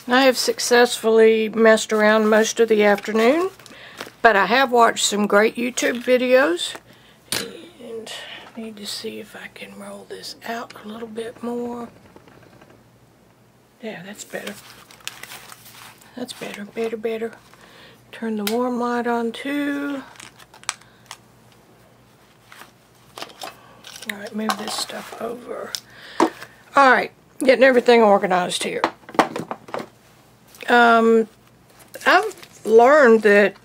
I have successfully messed around most of the afternoon, but I have watched some great YouTube videos, and I need to see if I can roll this out a little bit more. Yeah, that's better. That's better, better. Turn the warm light on too. Alright, move this stuff over. Alright, getting everything organized here. I've learned that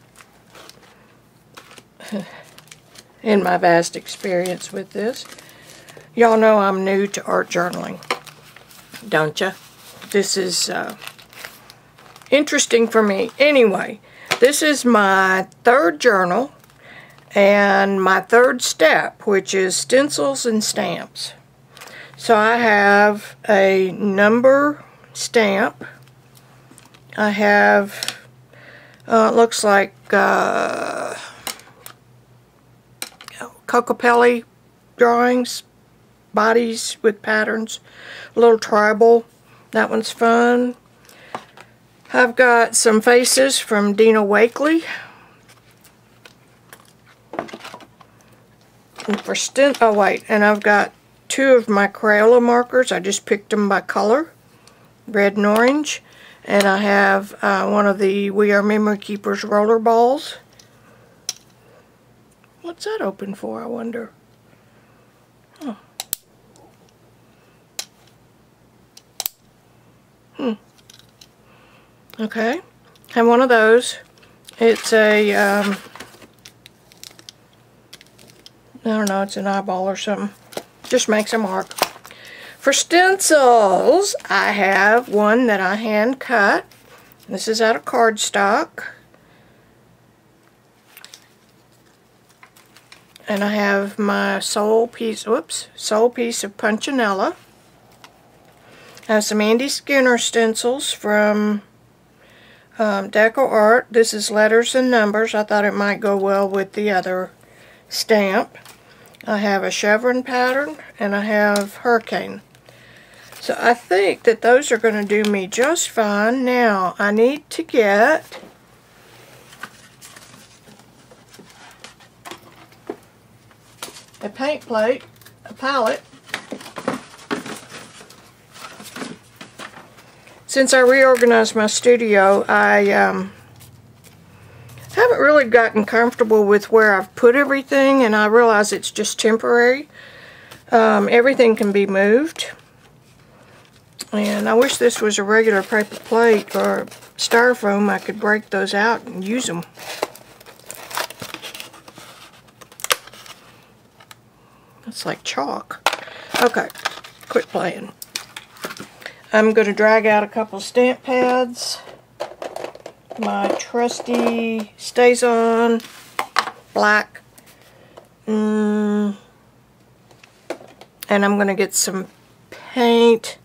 in my vast experience with this, y'all know I'm new to art journaling, don't ya? This is interesting for me. Anyway, this is my third journal and my third step, which is stencils and stamps. So I have a number stamp. I have, it looks like Cocopelli drawings, bodies with patterns, a little tribal. That one's fun. I've got some faces from Dina Wakley. And for and I've got two of my Crayola markers. I just picked them by color, red and orange. And I have one of the We Are Memory Keepers roller balls. What's that open for, I wonder? Oh. Okay. I have one of those. It's a, I don't know, it's an eyeball or something. Just makes a mark. For stencils, I have one that I hand cut. This is out of cardstock. And I have my sole piece of Punchinella. I have some Andy Skinner stencils from Deco Art. This is letters and numbers. I thought it might go well with the other stamp. I have a chevron pattern, and I have Hurricane. So I think that those are going to do me just fine. Now, I need to get a paint plate, a palette. Since I reorganized my studio, I haven't really gotten comfortable with where I've put everything, and I realize it's just temporary. Everything can be moved. And I wish this was a regular paper plate or styrofoam. I could break those out and use them. It's like chalk. Okay, quit playing. I'm going to drag out a couple stamp pads. My trusty StazOn black. And I'm going to get some paint.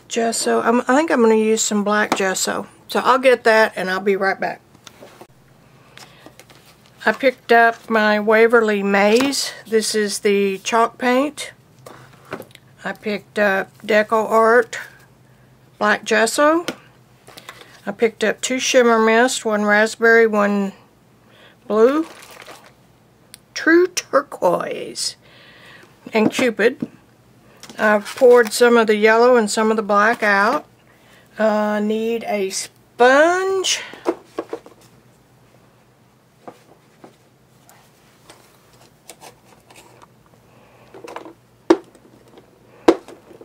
Gesso. I think I'm going to use some black gesso. So I'll get that and I'll be right back. I picked up my Waverly Maze. This is the chalk paint. I picked up Deco Art black gesso. I picked up two shimmer mist, one raspberry, one blue, true turquoise, and Cupid. I've poured some of the yellow and some of the black out. I need a sponge.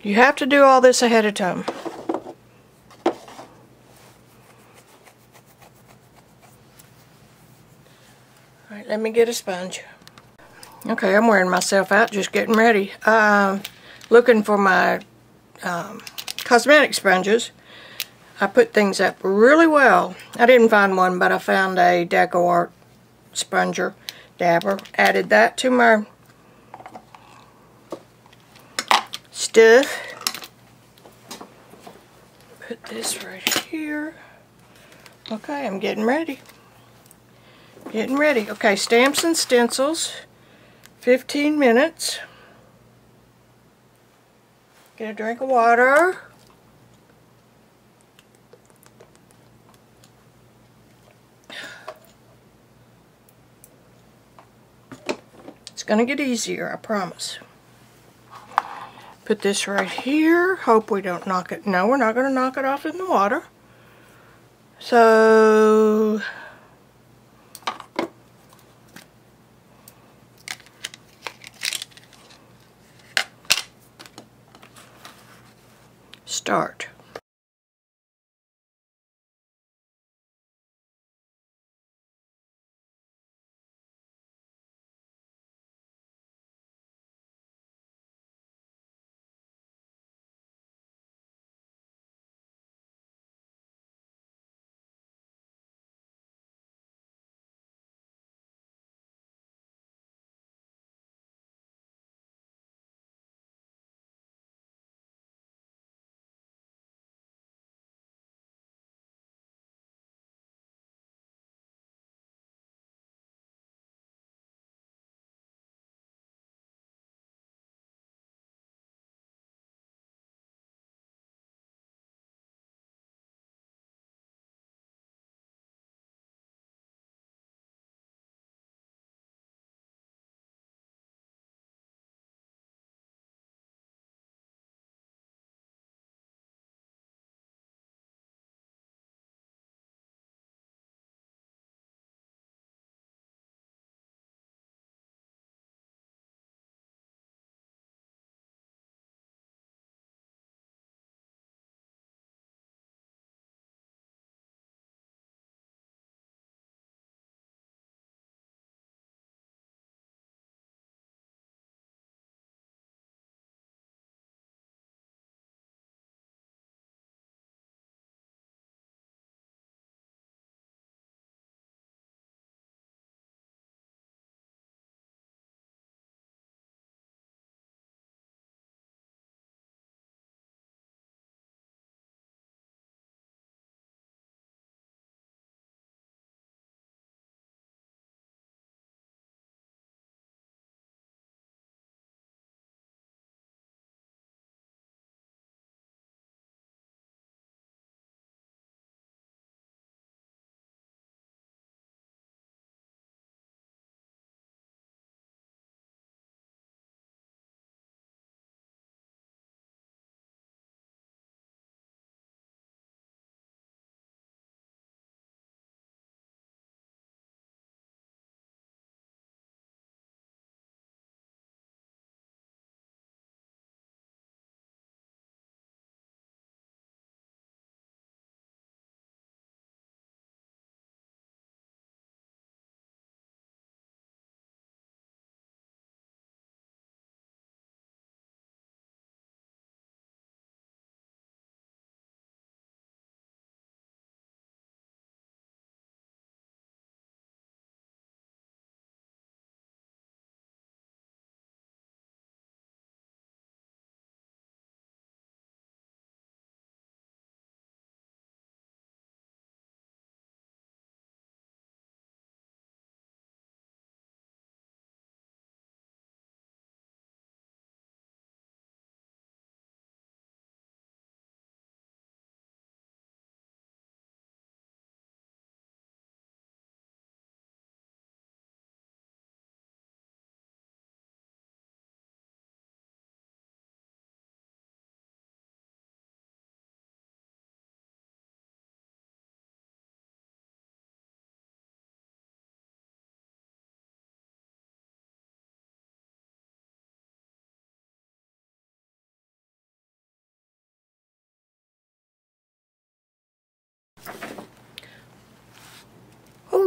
You have to do all this ahead of time. Alright, let me get a sponge. Okay, I'm wearing myself out, just getting ready. Looking for my cosmetic sponges. I put things up really well. I didn't find one, but I found a Deco Art sponger dabber. Added that to my stuff. Put this right here. Okay, I'm getting ready. Getting ready. Okay, stamps and stencils. 15 minutes. Get a drink of water. going to get easier, I promise. Put this right here. Hope we don't knock it. No, we're not going to knock it off in the water. So start.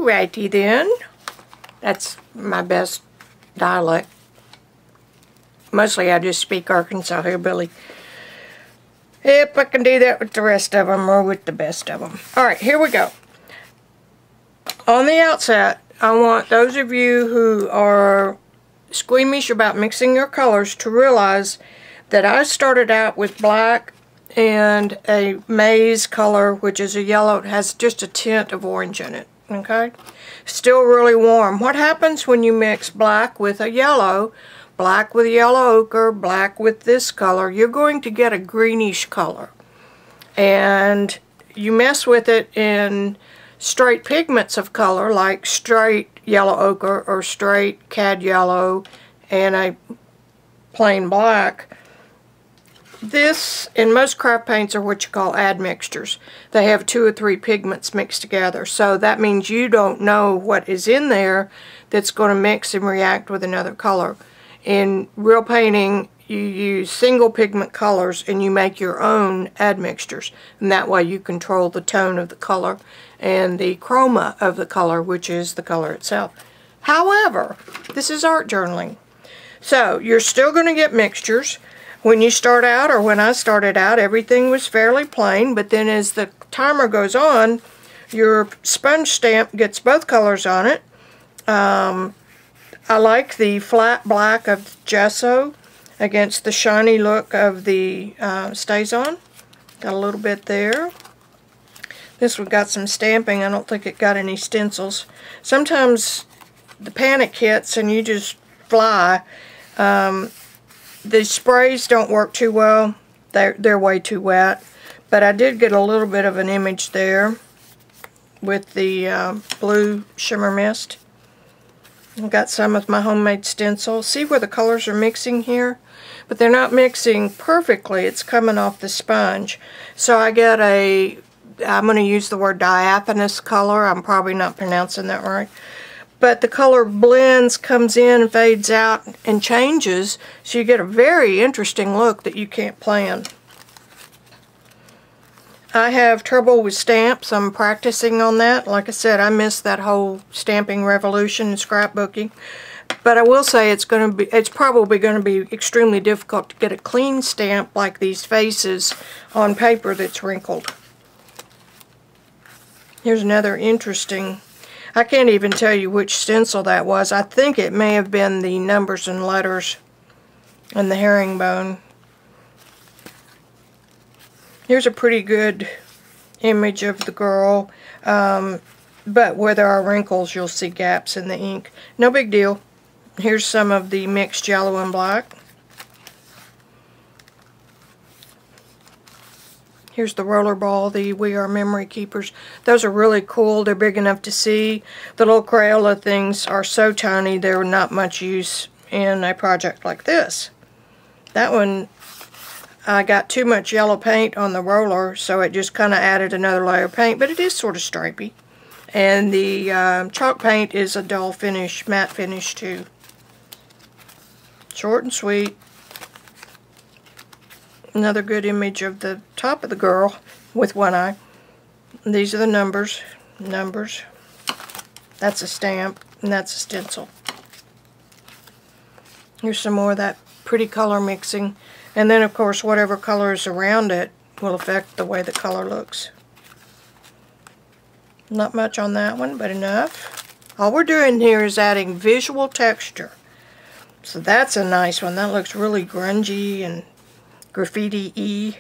Alrighty then. That's my best dialect. Mostly I just speak Arkansas hillbilly. Yep, I can do that with the rest of them or with the best of them. Alright, here we go. On the outset, I want those of you who are squeamish about mixing your colors to realize that I started out with black and a maize color, which is a yellow. It has just a tint of orange in it. Okay? Still really warm. What happens when you mix black with a yellow, black with yellow ochre, black with this color? You're going to get a greenish color. And you mess with it in straight pigments of color like straight yellow ochre or straight cad yellow, and a plain black. This, and most craft paints, are what you call admixtures. They have 2 or 3 pigments mixed together. So that means you don't know what is in there that's going to mix and react with another color. In real painting, you use single pigment colors and you make your own admixtures. And that way you control the tone of the color and the chroma of the color, which is the color itself. However, this is art journaling. So you're still going to get mixtures. When you start out, or when I started out, everything was fairly plain, but then as the timer goes on, your sponge stamp gets both colors on it. I like the flat black of gesso against the shiny look of the StazOn. Got a little bit there. This one got some stamping. I don't think it got any stencils. Sometimes the panic hits and you just fly. The sprays don't work too well. They're way too wet. But I did get a little bit of an image there with the blue shimmer mist. I've got some with my homemade stencil. See where the colors are mixing here? But they're not mixing perfectly. It's coming off the sponge. So I get I'm going to use the word diaphanous color. I'm probably not pronouncing that right. But the color blends, comes in, fades out, and changes, so you get a very interesting look that you can't plan. I have trouble with stamps. I'm practicing on that. Like I said, I missed that whole stamping revolution in scrapbooking. But I will say it's probably going to be extremely difficult to get a clean stamp like these faces on paper that's wrinkled. Here's another interesting. I can't even tell you which stencil that was. I think it may have been the numbers and letters and the herringbone. Here's a pretty good image of the girl, but where there are wrinkles you'll see gaps in the ink. No big deal. Here's some of the mixed yellow and black. Here's the roller ball, the We Are Memory Keepers. Those are really cool. They're big enough to see. The little Crayola things are so tiny they're not much use in a project like this. That one, I got too much yellow paint on the roller, so it just kind of added another layer of paint, but it is sort of stripey. And the chalk paint is a dull finish, matte finish too. Short and sweet. Another good image of the top of the girl with one eye. These are the numbers. Numbers. That's a stamp, and that's a stencil. Here's some more of that pretty color mixing. And then, of course, whatever color is around it will affect the way the color looks. Not much on that one, but enough. All we're doing here is adding visual texture. So that's a nice one. That looks really grungy and graffiti-y.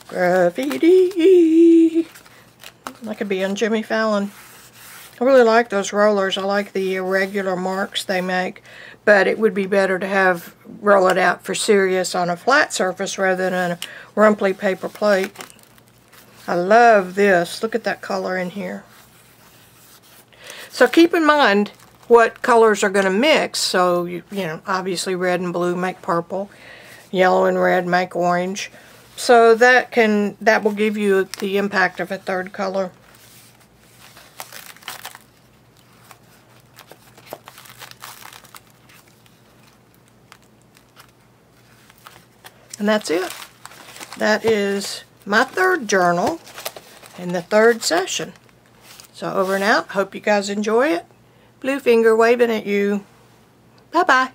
Graffiti-y. That could be on Jimmy Fallon. I really like those rollers. I like the irregular marks they make, but it would be better to roll it out for serious on a flat surface rather than a rumply paper plate. I love this. Look at that color in here. So keep in mind what colors are going to mix. So, you know, obviously red and blue make purple. Yellow and red make orange. So that will give you the impact of a third color. And that's it. That is my third journal in the third session. So over and out. Hope you guys enjoy it. Blue finger waving at you. Bye-bye.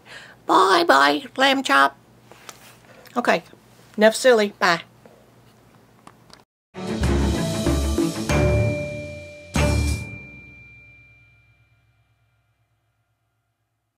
Bye-bye, lamb chop. Okay, enough silly. Bye.